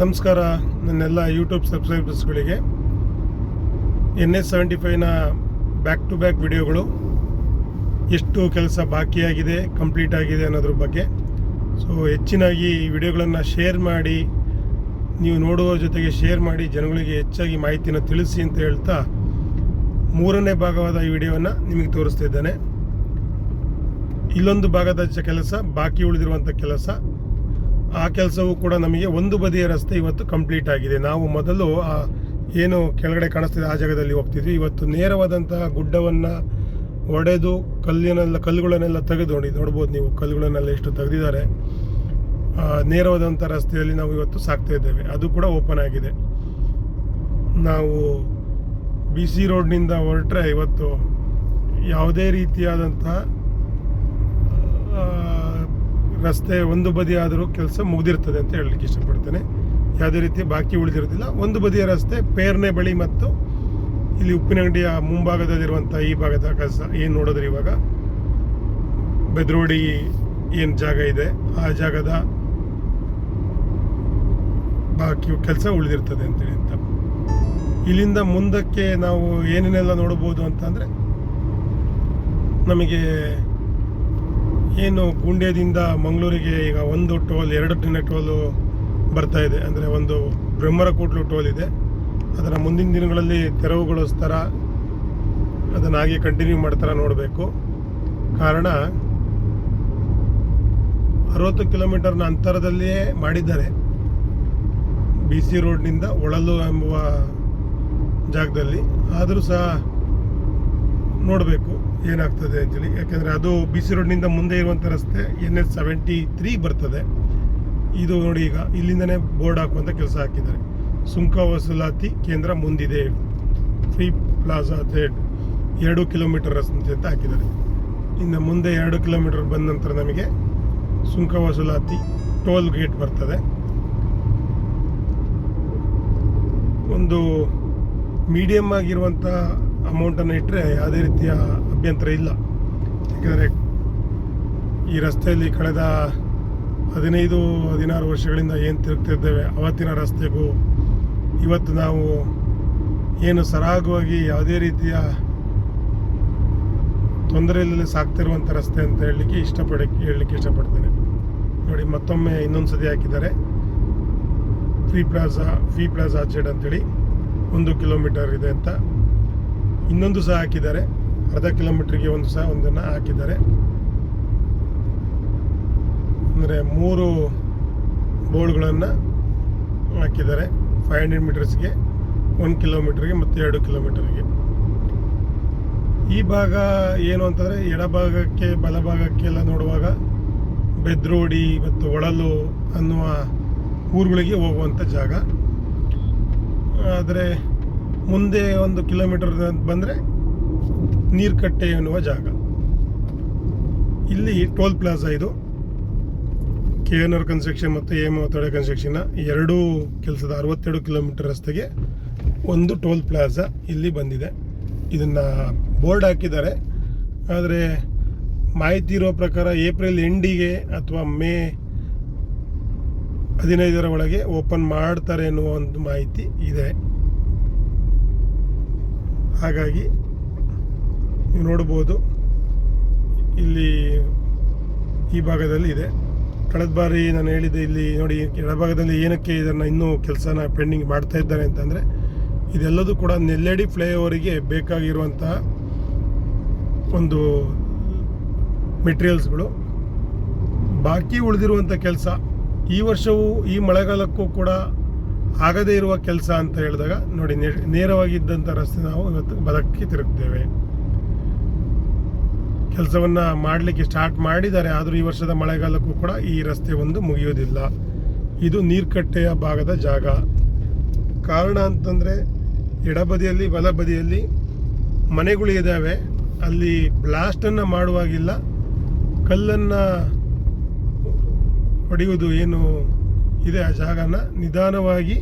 ನಮಸ್ಕಾರ ನನ್ನೆಲ್ಲ YouTube ಸಬ್ಸ್ಕ್ರೈಬರ್ಸ್ಗಳಿಗೆ NS75ನ back to back ವಿಡಿಯೋಗಳು ಎಷ್ಟು ಕೆಲಸ ಬಾಕಿಯಾಗಿದೆ ಕಂಪ್ಲೀಟ್ ಆಗಿದೆ ಅನ್ನೋದ್ರ ಬಗ್ಗೆ. ಸೊ ಹೆಚ್ಚಿನಾಗಿ ಈ ವಿಡಿಯೋಗಳನ್ನು ಶೇರ್ ಮಾಡಿ, ನೀವು ನೋಡುವ ಜೊತೆಗೆ ಶೇರ್ ಮಾಡಿ, ಜನಗಳಿಗೆ ಹೆಚ್ಚಾಗಿ ಮಾಹಿತಿನ ತಿಳಿಸಿ ಅಂತ ಹೇಳ್ತಾ ಮೂರನೇ ಭಾಗವಾದ ಈ ವಿಡಿಯೋವನ್ನು ನಿಮಗೆ ತೋರಿಸ್ತಾ ಇದ್ದೇನೆ. ಇಲ್ಲೊಂದು ಭಾಗದ ಕೆಲಸ ಬಾಕಿ ಉಳಿದಿರುವಂಥ ಕೆಲಸ, ಆ ಕೆಲಸವೂ ಕೂಡ ನಮಗೆ ಒಂದು ಬದಿಯ ರಸ್ತೆ ಇವತ್ತು ಕಂಪ್ಲೀಟ್ ಆಗಿದೆ. ನಾವು ಮೊದಲು ಏನು ಕೆಳಗಡೆ ಕಾಣಿಸ್ತಿದೆ ಆ ಜಾಗದಲ್ಲಿ ಹೋಗ್ತಿದ್ವಿ. ಇವತ್ತು ನೇರವಾದಂತಹ ಗುಡ್ಡವನ್ನು ಒಡೆದು ಕಲ್ಲುಗಳನ್ನೆಲ್ಲ ತೆಗೆದು ನೋಡ್ಬೋದು ನೀವು, ಕಲ್ಲುಗಳನ್ನೆಲ್ಲ ಎಷ್ಟು ತೆಗೆದಿದ್ದಾರೆ. ನೇರವಾದಂಥ ರಸ್ತೆಯಲ್ಲಿ ನಾವು ಇವತ್ತು ಸಾಕ್ತಾ ಇದ್ದೇವೆ. ಅದು ಕೂಡ ಓಪನ್ ಆಗಿದೆ. ನಾವು BC ರೋಡ್ನಿಂದ ಹೊರಟ್ರೆ ಇವತ್ತು ಯಾವುದೇ ರೀತಿಯಾದಂತಹ ರಸ್ತೆ ಒಂದು ಬದಿ ಆದರೂ ಕೆಲಸ ಮುಗಿದಿರ್ತದೆ ಅಂತ ಹೇಳಲಿಕ್ಕೆ ಇಷ್ಟಪಡ್ತೇನೆ. ಯಾವುದೇ ರೀತಿ ಬಾಕಿ ಉಳಿದಿರೋದಿಲ್ಲ. ಒಂದು ಬದಿಯ ರಸ್ತೆ ಪೇರ್ನೆ ಬಳಿ ಮತ್ತು ಇಲ್ಲಿ ಉಪ್ಪಿನಂಗಡಿಯ ಮುಂಭಾಗದಲ್ಲಿರುವಂಥ ಈ ಭಾಗದ ಕೆಲಸ ಏನು ನೋಡಿದ್ರೆ, ಇವಾಗ ಬೆದ್ರೋಡಿ ಏನು ಜಾಗ ಇದೆ ಆ ಜಾಗದ ಬಾಕಿ ಕೆಲಸ ಉಳಿದಿರ್ತದೆ ಅಂತೇಳಿ ಅಂತ. ಇಲ್ಲಿಂದ ಮುಂದಕ್ಕೆ ನಾವು ಏನೇನೆಲ್ಲ ನೋಡ್ಬೋದು ಅಂತಂದರೆ, ನಮಗೆ ಏನು ಗುಂಡ್ಯದಿಂದ ಮಂಗಳೂರಿಗೆ ಈಗ ಒಂದು ಟೋಲ್, 2 ಟೋಲು ಬರ್ತಾ ಇದೆ. ಅಂದರೆ ಒಂದು ಬ್ರಹ್ಮರಕೋಟ್ಲು ಟೋಲ್ ಇದೆ. ಅದನ್ನು ಮುಂದಿನ ದಿನಗಳಲ್ಲಿ ತೆರವುಗೊಳಿಸ್ತಾರ, ಅದನ್ನು ಹಾಗೆ ಕಂಟಿನ್ಯೂ ಮಾಡ್ತಾರ ನೋಡಬೇಕು. ಕಾರಣ 60 ಕಿಲೋಮೀಟರ್ನ ಅಂತರದಲ್ಲಿಯೇ ಮಾಡಿದ್ದಾರೆ BC ರೋಡ್ನಿಂದ ಒಳಲು ಎಂಬುವ ಜಾಗದಲ್ಲಿ. ಆದರೂ ಸಹ ನೋಡಬೇಕು ಏನಾಗ್ತದೆ ಅಂತೇಳಿ. ಯಾಕೆಂದರೆ ಅದು BC ರೋಡ್ನಿಂದ ಮುಂದೆ ಇರುವಂಥ ರಸ್ತೆ NS73 ಬರ್ತದೆ. ಇದು ನೋಡಿ, ಈಗ ಇಲ್ಲಿಂದನೇ ಬೋರ್ಡ್ ಹಾಕುವಂಥ ಕೆಲಸ ಹಾಕಿದ್ದಾರೆ. ಸುಂಕ ವಸೂಲಾತಿ ಕೇಂದ್ರ ಮುಂದಿದೆ, ಫ್ರೀ ಪ್ಲಾಜಾ ಅಂತ 2 ಕಿಲೋಮೀಟರ್ ರಸ್ತೆ ಅಂತ ಹಾಕಿದ್ದಾರೆ. ಇನ್ನು ಮುಂದೆ 2 ಕಿಲೋಮೀಟರ್ ಬಂದ ನಂತರ ನಮಗೆ ಸುಂಕ ವಸೂಲಾತಿ ಟೋಲ್ ಗೇಟ್ ಬರ್ತದೆ. ಒಂದು ಮೀಡಿಯಮ್ ಆಗಿರುವಂಥ ಅಮೌಂಟನ್ನು ಇಟ್ಟರೆ ಯಾವುದೇ ರೀತಿಯ ಅಭ್ಯಂತರ ಇಲ್ಲ. ಯಾಕೆಂದರೆ ಈ ರಸ್ತೆಯಲ್ಲಿ ಕಳೆದ 15-16 ವರ್ಷಗಳಿಂದ ಏನು ತಿರುಗ್ತಿದ್ದೇವೆ, ಅವತ್ತಿನ ರಸ್ತೆಗೂ ಇವತ್ತು ನಾವು ಏನು ಸರಾಗವಾಗಿ ಯಾವುದೇ ರೀತಿಯ ತೊಂದರೆಯಲ್ಲಿ ಸಾಕ್ತಿರುವಂಥ ರಸ್ತೆ ಅಂತ ಹೇಳಲಿಕ್ಕೆ ಇಷ್ಟಪಡ್ತೇನೆ. ನೋಡಿ, ಮತ್ತೊಮ್ಮೆ ಇನ್ನೊಂದು ಸತಿ ಹಾಕಿದ್ದಾರೆ ಫ್ರೀ ಪ್ಲಾಜಾ ಜೆಡ್ ಅಂತೇಳಿ 1 ಕಿಲೋಮೀಟರ್ ಇದೆ ಅಂತ. ಇನ್ನೊಂದು ಸಹ ಹಾಕಿದ್ದಾರೆ, ಅರ್ಧ ಕಿಲೋಮೀಟ್ರಿಗೆ ಒಂದನ್ನು ಹಾಕಿದ್ದಾರೆ. ಅಂದರೆ 3 ಬೋರ್ಡ್ಗಳನ್ನು ಹಾಕಿದ್ದಾರೆ. 500 ಮೀಟರ್ಸ್ಗೆ, 1 ಕಿಲೋಮೀಟರ್ಗೆ ಮತ್ತು 2 ಕಿಲೋಮೀಟರ್ಗೆ. ಈ ಭಾಗ ಏನು ಅಂತಂದರೆ, ಎಡಭಾಗಕ್ಕೆ ಬಲಭಾಗಕ್ಕೆಲ್ಲ ನೋಡುವಾಗ ಬೆದ್ರೋಡಿ ಮತ್ತು ಒಳಲು ಅನ್ನುವ ಊರುಗಳಿಗೆ ಹೋಗುವಂಥ ಜಾಗ. ಆದರೆ ಮುಂದೆ 1 ಕಿಲೋಮೀಟರ್ ಬಂದರೆ ನೀರ್ಕಟ್ಟೆ ಎನ್ನುವ ಜಾಗ. ಇಲ್ಲಿ ಟೋಲ್ ಪ್ಲಾಜಾ, ಇದು KNR ಕನ್ಸ್ಟ್ರಕ್ಷನ್ ಮತ್ತು AM ಕನ್ಸ್ಟ್ರಕ್ಷನ್ ಎರಡೂ ಕೆಲಸದ 62 ಕಿಲೋಮೀಟರ್ ರಸ್ತೆಗೆ ಒಂದು ಟೋಲ್ ಪ್ಲಾಜಾ ಇಲ್ಲಿ ಬಂದಿದೆ. ಇದನ್ನು ಬೋರ್ಡ್ ಹಾಕಿದ್ದಾರೆ. ಆದರೆ ಮಾಹಿತಿ ಇರೋ ಪ್ರಕಾರ ಏಪ್ರಿಲ್ ಎಂಡಿಗೆ ಅಥವಾ ಮೇ 15ರ ಒಳಗೆ ಓಪನ್ ಮಾಡ್ತಾರೆ ಎನ್ನುವ ಒಂದು ಮಾಹಿತಿ ಇದೆ. ಹಾಗಾಗಿ ನೀವು ನೋಡ್ಬೋದು, ಇಲ್ಲಿ ಈ ಭಾಗದಲ್ಲಿ ಇದೆ. ಕಳೆದ ಬಾರಿ ನಾನು ಹೇಳಿದ್ದೆ, ಇಲ್ಲಿ ನೋಡಿ ಎಡಭಾಗದಲ್ಲಿ ಏನಕ್ಕೆ ಇದನ್ನು ಇನ್ನೂ ಕೆಲಸನ ಪೆಂಡಿಂಗ್ ಮಾಡ್ತಾ ಇದ್ದಾರೆ ಅಂತಂದರೆ, ಇದೆಲ್ಲದೂ ಕೂಡ ನೆಲ್ಲೇಡಿ ಫ್ಲೈಓವರಿಗೆ ಬೇಕಾಗಿರುವಂತಹ ಒಂದು ಮೆಟೀರಿಯಲ್ಸ್ಗಳು. ಬಾಕಿ ಉಳಿದಿರುವಂಥ ಕೆಲಸ ಈ ವರ್ಷವೂ ಈ ಮಳೆಗಾಲಕ್ಕೂ ಕೂಡ ಆಗದೇ ಇರುವ ಕೆಲಸ ಅಂತ ಹೇಳಿದಾಗ ನೋಡಿ, ನೇರವಾಗಿದ್ದಂಥ ರಸ್ತೆ ನಾವು ಇವತ್ತು ಬಲಕ್ಕೆ ತಿರುಗ್ತೇವೆ. ಕೆಲಸವನ್ನು ಮಾಡಲಿಕ್ಕೆ ಸ್ಟಾರ್ಟ್ ಮಾಡಿದ್ದಾರೆ. ಆದರೂ ಈ ವರ್ಷದ ಮಳೆಗಾಲಕ್ಕೂ ಕೂಡ ಈ ರಸ್ತೆ ಒಂದು ಮುಗಿಯೋದಿಲ್ಲ. ಇದು ನೀರ್ಕಟ್ಟೆಯ ಭಾಗದ ಜಾಗ. ಕಾರಣ ಅಂತಂದರೆ, ಎಡಬದಿಯಲ್ಲಿ ಬಲಬದಿಯಲ್ಲಿ ಮನೆಗಳು ಇದ್ದಾವೆ. ಅಲ್ಲಿ ಬ್ಲಾಸ್ಟನ್ನು ಮಾಡುವಾಗಿಲ್ಲ, ಕಲ್ಲನ್ನು ಹೊಡೆಯುವುದು ಏನು ಇದೆ ಆ ಜಾಗನ ನಿಧಾನವಾಗಿ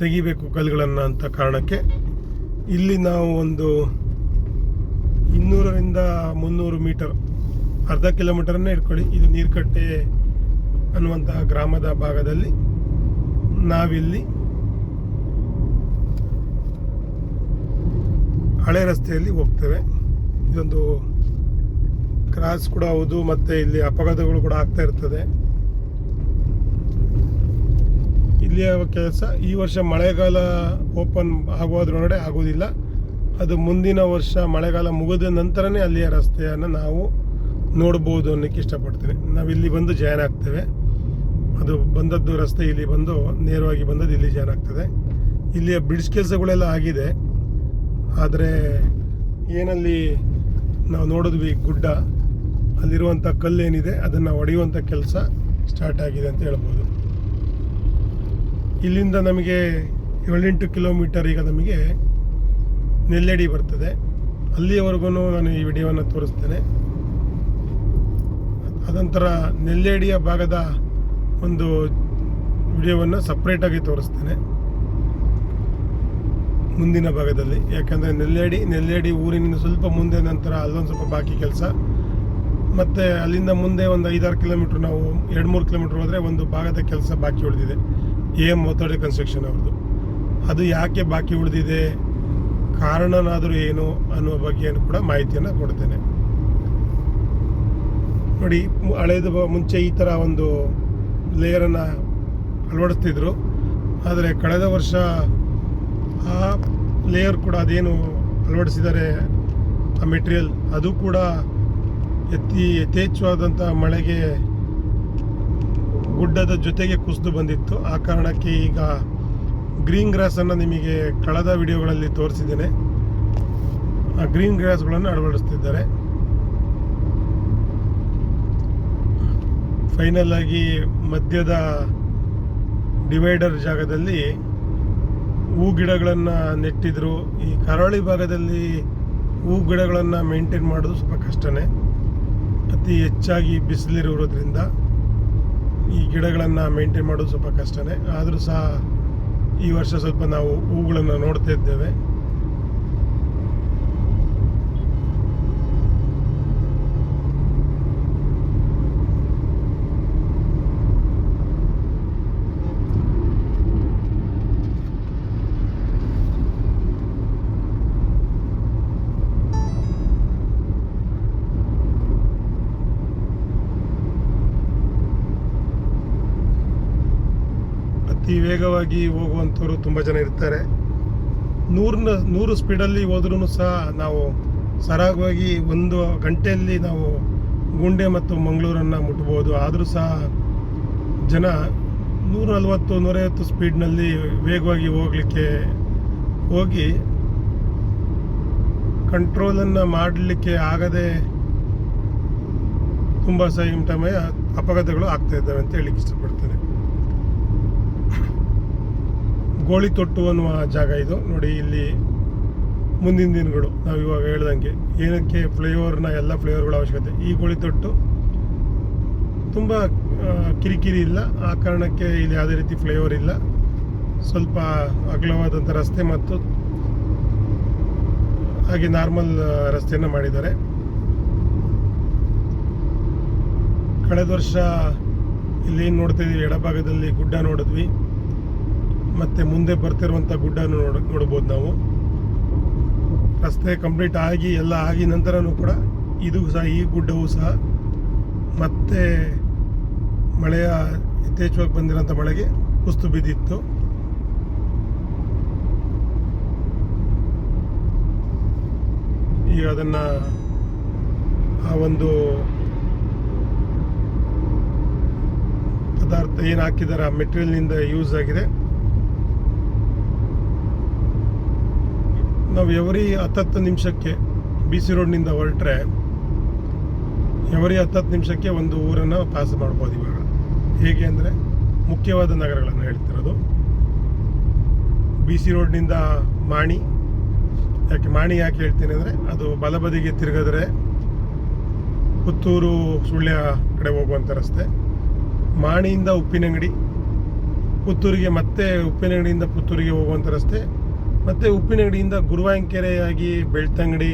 ತೆಗಿಬೇಕು ಕಲ್ಲುಗಳನ್ನು ಅಂತ ಕಾರಣಕ್ಕೆ ಇಲ್ಲಿ ನಾವು ಒಂದು 200ರಿಂದ 300 ಮೀಟರ್, ಅರ್ಧ ಕಿಲೋಮೀಟರನ್ನೇ ಇಟ್ಕೊಳ್ಳಿ, ಇದು ನೀರ್ಕಟ್ಟೆ ಅನ್ನುವಂತಹ ಗ್ರಾಮದ ಭಾಗದಲ್ಲಿ ನಾವಿಲ್ಲಿ ಹಳೆ ರಸ್ತೆಯಲ್ಲಿ ಹೋಗ್ತೇವೆ. ಇದೊಂದು ಕ್ರಾಸ್ ಕೂಡ ಹೌದು, ಮತ್ತು ಇಲ್ಲಿ ಅಪಘಾತಗಳು ಕೂಡ ಆಗ್ತಾ ಇರ್ತದೆ. ಇಲ್ಲಿಯ ಕೆಲಸ ಈ ವರ್ಷ ಮಳೆಗಾಲ ಓಪನ್ ಆಗೋದ್ರೊಳಗಡೆ ಆಗೋದಿಲ್ಲ. ಅದು ಮುಂದಿನ ವರ್ಷ ಮಳೆಗಾಲ ಮುಗಿದ ನಂತರನೇ ಅಲ್ಲಿಯ ರಸ್ತೆಯನ್ನು ನಾವು ನೋಡ್ಬೋದು ಅನ್ನೋಕ್ಕೆ ಇಷ್ಟಪಡ್ತೇನೆ. ನಾವಿಲ್ಲಿ ಬಂದು ಜಾಯ್ನ್ ಆಗ್ತೇವೆ. ಅದು ಬಂದದ್ದು ರಸ್ತೆ ಇಲ್ಲಿ ಬಂದು ನೇರವಾಗಿ ಬಂದದ್ದು ಇಲ್ಲಿ ಜಾಯ್ನ್ ಆಗ್ತದೆ. ಇಲ್ಲಿಯ ಬ್ರಿಡ್ಜ್ ಕೆಲಸಗಳೆಲ್ಲ ಆಗಿದೆ, ಆದರೆ ಏನಲ್ಲಿ ನಾವು ನೋಡಿದ್ವಿ ಗುಡ್ಡ, ಅಲ್ಲಿರುವಂಥ ಕಲ್ಲೇನಿದೆ ಅದನ್ನು ಹೊಡೆಯುವಂಥ ಕೆಲಸ ಸ್ಟಾರ್ಟ್ ಆಗಿದೆ ಅಂತ ಹೇಳ್ಬೋದು. ಇಲ್ಲಿಂದ ನಮಗೆ 7-8 ಕಿಲೋಮೀಟರ್ ಈಗ ನಮಗೆ ನೆಲ್ಲೇಡಿ ಬರ್ತದೆ. ಅಲ್ಲಿಯವರೆಗೂ ನಾನು ಈ ವಿಡಿಯೋವನ್ನು ತೋರಿಸ್ತೇನೆ. ಅದಂತರ ನೆಲ್ಲೇಡಿಯ ಭಾಗದ ಒಂದು ವಿಡಿಯೋವನ್ನು ಸಪ್ರೇಟಾಗಿ ತೋರಿಸ್ತೇನೆ ಮುಂದಿನ ಭಾಗದಲ್ಲಿ. ಯಾಕಂದರೆ ನೆಲ್ಲೇಡಿ ಊರಿನಿಂದ ಸ್ವಲ್ಪ ಮುಂದೆ ನಂತರ ಅಲ್ಲೊಂದು ಸ್ವಲ್ಪ ಬಾಕಿ ಕೆಲಸ, ಮತ್ತು ಅಲ್ಲಿಂದ ಮುಂದೆ ಒಂದು 5-6 ಕಿಲೋಮೀಟ್ರ್ ನಾವು 2-3 ಕಿಲೋಮೀಟ್ರ್ ಹೋದರೆ ಒಂದು ಭಾಗದ ಕೆಲಸ ಬಾಕಿ ಉಳಿದಿದೆ, AM ಮೋತೋಡಿ ಕನ್ಸ್ಟ್ರಕ್ಷನ್ ಅವ್ರದ್ದು. ಅದು ಯಾಕೆ ಬಾಕಿ ಉಳಿದಿದೆ, ಕಾರಣನಾದರೂ ಏನು ಅನ್ನುವ ಬಗ್ಗೆಯನ್ನು ಕೂಡ ಮಾಹಿತಿಯನ್ನು ಕೊಡ್ತೇನೆ. ನೋಡಿ, ಹಳೇದು ಮುಂಚೆ ಈ ಥರ ಒಂದು ಲೇಯರನ್ನು ಅಳವಡಿಸ್ತಿದ್ರು, ಆದರೆ ಕಳೆದ ವರ್ಷ ಆ ಲೇಯರ್ ಕೂಡ ಅದೇನು ಅಳವಡಿಸಿದ್ದಾರೆ ಆ ಮೆಟೀರಿಯಲ್, ಅದು ಕೂಡ ಯಥೇಚ್ಛವಾದಂಥ ಮಳೆಗೆ ಗುಡ್ಡದ ಜೊತೆಗೆ ಕುಸಿದು ಬಂದಿತ್ತು. ಆ ಕಾರಣಕ್ಕೆ ಈಗ ಗ್ರೀನ್ ಗ್ರಾಸನ್ನು ನಿಮಗೆ ಕಳೆದ ವಿಡಿಯೋಗಳಲ್ಲಿ ತೋರಿಸಿದ್ದೇನೆ. ಆ ಗ್ರೀನ್ ಗ್ರಾಸ್ಗಳನ್ನು ಅಳವಡಿಸ್ತಿದ್ದಾರೆ. ಫೈನಲ್ ಆಗಿ ಮಧ್ಯದ ಡಿವೈಡರ್ ಜಾಗದಲ್ಲಿ ಹೂ ಗಿಡಗಳನ್ನು ನೆಟ್ಟಿದ್ರು. ಈ ಕರಾವಳಿ ಭಾಗದಲ್ಲಿ ಹೂ ಗಿಡಗಳನ್ನು ಮೇಂಟೈನ್ ಮಾಡೋದು ಸ್ವಲ್ಪ ಕಷ್ಟನೇ, ಅತಿ ಹೆಚ್ಚಾಗಿ ಬಿಸಿಲಿರುವುದರಿಂದ ಈ ಗಿಡಗಳನ್ನು ಮೇಂಟೈನ್ ಮಾಡೋದು ಸ್ವಲ್ಪ ಕಷ್ಟನೇ. ಆದರೂ ಸಹ ಈ ವರ್ಷ ಸ್ವಲ್ಪ ನಾವು ಹೂಗಳನ್ನು ನೋಡ್ತಾ ಇದ್ದೇವೆ. ಅತಿ ವೇಗವಾಗಿ ಹೋಗುವಂಥವ್ರು ತುಂಬ ಜನ ಇರ್ತಾರೆ. 100 ಸ್ಪೀಡಲ್ಲಿ ಹೋದ್ರೂ ಸಹ ನಾವು ಸರಾಗವಾಗಿ 1 ಗಂಟೆಯಲ್ಲಿ ನಾವು ಗುಂಡೆ ಮತ್ತು ಮಂಗಳೂರನ್ನು ಮುಟ್ಬೋದು. ಆದರೂ ಸಹ ಜನ 140-150 ಸ್ಪೀಡ್ನಲ್ಲಿ ವೇಗವಾಗಿ ಹೋಗಿ ಕಂಟ್ರೋಲನ್ನು ಮಾಡಲಿಕ್ಕೆ ಆಗದೆ ತುಂಬ ಸಮಯ ಅಪಘಾತಗಳು ಆಗ್ತಾ ಇದ್ದಾವೆ ಅಂತ ಹೇಳಲಿಕ್ಕೆ ಇಷ್ಟಪಡ್ತೇನೆ. ಗೋಳಿ ತೊಟ್ಟು ಅನ್ನುವ ಜಾಗ ಇದು ನೋಡಿ. ಇಲ್ಲಿ ಮುಂದಿನ ದಿನಗಳು ನಾವು ಇವಾಗ ಹೇಳ್ದಂಗೆ ಏನಕ್ಕೆ ಫ್ಲೈಓವರ್ನ ಎಲ್ಲ ಫ್ಲೈಓವರ್ಗಳ ಅವಶ್ಯಕತೆ. ಈ ಗೋಳಿ ತೊಟ್ಟು ತುಂಬ ಕಿರಿಕಿರಿ ಇಲ್ಲ, ಆ ಕಾರಣಕ್ಕೆ ಇಲ್ಲಿ ಯಾವುದೇ ರೀತಿ ಫ್ಲೈಓವರ್ ಇಲ್ಲ. ಸ್ವಲ್ಪ ಅಗಲವಾದಂಥ ರಸ್ತೆ ಮತ್ತು ಹಾಗೆ ನಾರ್ಮಲ್ ರಸ್ತೆಯನ್ನು ಮಾಡಿದ್ದಾರೆ. ಕಳೆದ ವರ್ಷ ಇಲ್ಲೇನು ನೋಡ್ತಾ ಇದ್ದೀವಿ, ಎಡಭಾಗದಲ್ಲಿ ಗುಡ್ಡ ನೋಡಿದ್ವಿ, ಮತ್ತು ಮುಂದೆ ಬರ್ತಿರುವಂಥ ಗುಡ್ಡನೂ ನೋಡ್ಬೋದು ನಾವು. ರಸ್ತೆ ಕಂಪ್ಲೀಟ್ ಆಗಿ ಎಲ್ಲ ಆಗಿ ನಂತರನೂ ಕೂಡ ಇದು ಸಹ, ಈ ಗುಡ್ಡವೂ ಸಹ ಮತ್ತೆ ಮಳೆಯ ಯಥೇಚ್ಛವಾಗಿ ಬಂದಿರೋಂಥ ಮಳೆಗೆ ಕುಸಿದು ಬಿದ್ದಿತ್ತು. ಈಗ ಅದನ್ನು ಆ ಒಂದು ಪದಾರ್ಥ ಏನು ಹಾಕಿದ್ದಾರೆ ಆ ಮೆಟೀರಿಯಲ್ನಿಂದ ಯೂಸ್ ಆಗಿದೆ. ನಾವು ಎವರಿ 10 ನಿಮಿಷಕ್ಕೆ BC ರೋಡ್ನಿಂದ ಹೊರಟ್ರೆ ಎವರಿ 10 ನಿಮಿಷಕ್ಕೆ ಒಂದು ಊರನ್ನು ಪಾಸ್ ಮಾಡ್ಬೋದು. ಇವಾಗ ಹೇಗೆ ಅಂದರೆ ಮುಖ್ಯವಾದ ನಗರಗಳನ್ನು ಹೇಳ್ತಿರೋದು. BC ರೋಡ್ನಿಂದ ಮಾಣಿ ಯಾಕೆ ಹೇಳ್ತೀನಿ ಅಂದರೆ, ಅದು ಬಲಬದಿಗೆ ತಿರುಗಿದ್ರೆ ಪುತ್ತೂರು ಸುಳ್ಯ ಕಡೆ ಹೋಗುವಂಥ ರಸ್ತೆ. ಮಾಣಿಯಿಂದ ಉಪ್ಪಿನಂಗಡಿ, ಪುತ್ತೂರಿಗೆ, ಮತ್ತೆ ಉಪ್ಪಿನಂಗಡಿಯಿಂದ ಪುತ್ತೂರಿಗೆ ಹೋಗುವಂಥ ರಸ್ತೆ, ಮತ್ತು ಉಪ್ಪಿನಂಗಡಿಯಿಂದ ಗುರುವಾಂಕೆರೆಯಾಗಿ ಬೆಳ್ತಂಗಡಿ,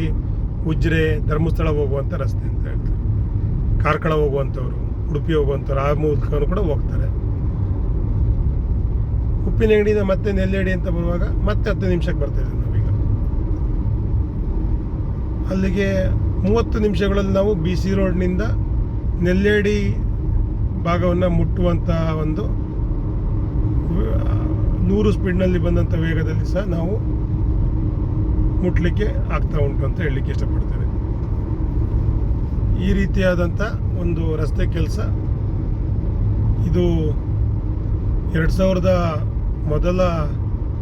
ಉಜ್ರೆ, ಧರ್ಮಸ್ಥಳ ಹೋಗುವಂಥ ರಸ್ತೆ ಅಂತ ಹೇಳ್ತಾರೆ. ಕಾರ್ಕಳ ಹೋಗುವಂಥವ್ರು, ಉಡುಪಿ ಹೋಗುವಂಥವ್ರು ಆ ಮೂಲಕನೂ ಕೂಡ ಹೋಗ್ತಾರೆ. ಉಪ್ಪಿನಂಗಡಿಯಿಂದ ಮತ್ತೆ ನೆಲ್ಲೇಡಿ ಅಂತ ಬರುವಾಗ ಮತ್ತೆ 10 ನಿಮಿಷಕ್ಕೆ ಬರ್ತಾಯಿದ್ದೀವಿ ನಾವೀಗ. ಅಲ್ಲಿಗೆ 30 ನಿಮಿಷಗಳಲ್ಲಿ ನಾವು ಬಿ ಸಿ ರೋಡ್ನಿಂದ ನೆಲ್ಲೇಡಿ ಭಾಗವನ್ನು ಮುಟ್ಟುವಂಥ ಒಂದು 100 ಸ್ಪೀಡ್ನಲ್ಲಿ ಬಂದಂಥ ವೇಗದಲ್ಲಿ ಸಹ ನಾವು ಮುಟ್ಲಿಕ್ಕೆ ಆಗ್ತಾ ಉಂಟು ಅಂತ ಹೇಳಲಿಕ್ಕೆ ಇಷ್ಟಪಡ್ತೇನೆ. ಈ ರೀತಿಯಾದಂಥ ಒಂದು ರಸ್ತೆ ಕೆಲಸ ಇದು 2000 ಮೊದಲ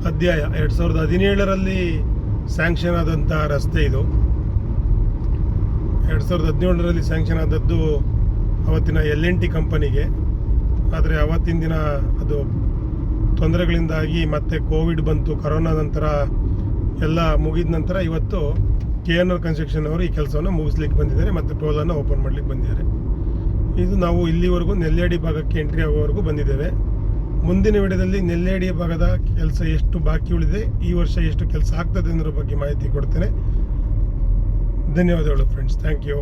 ಅಧ್ಯಾಯ 2017ರಲ್ಲಿ ಸ್ಯಾಂಕ್ಷನ್ ಆದಂಥ ರಸ್ತೆ ಇದು. 2017ರಲ್ಲಿ ಸ್ಯಾಂಕ್ಷನ್ ಆದದ್ದು ಅವತ್ತಿನ LNT ಕಂಪನಿಗೆ. ಆದರೆ ಅವತ್ತಿನ ದಿನ ಅದು ತೊಂದರೆಗಳಿಂದಾಗಿ ಮತ್ತೆ ಕೋವಿಡ್ ಬಂತು, ಕರೋನಾ ನಂತರ ಎಲ್ಲ ಮುಗಿದ ನಂತರ ಇವತ್ತು KNR ಕನ್ಸ್ಟ್ರಕ್ಷನ್ ಅವರು ಈ ಕೆಲಸವನ್ನು ಮುಗಿಸ್ಲಿಕ್ಕೆ ಬಂದಿದ್ದಾರೆ ಮತ್ತು ಟೋಲನ್ನು ಓಪನ್ ಮಾಡಲಿಕ್ಕೆ ಬಂದಿದ್ದಾರೆ. ಇದು ನಾವು ಇಲ್ಲಿವರೆಗೂ ನೆಲ್ಲೇಡಿ ಭಾಗಕ್ಕೆ ಎಂಟ್ರಿ ಆಗುವವರೆಗೂ ಬಂದಿದ್ದೇವೆ. ಮುಂದಿನ ವಿಡಿಯೋದಲ್ಲಿ ನೆಲ್ಲೇಡಿ ಭಾಗದ ಕೆಲಸ ಎಷ್ಟು ಬಾಕಿ ಉಳಿದಿದೆ, ಈ ವರ್ಷ ಎಷ್ಟು ಕೆಲಸ ಆಗ್ತದೆ ಅನ್ನೋದ್ರ ಬಗ್ಗೆ ಮಾಹಿತಿ ಕೊಡ್ತೇನೆ. ಧನ್ಯವಾದಗಳು ಫ್ರೆಂಡ್ಸ್, ಥ್ಯಾಂಕ್ ಯು.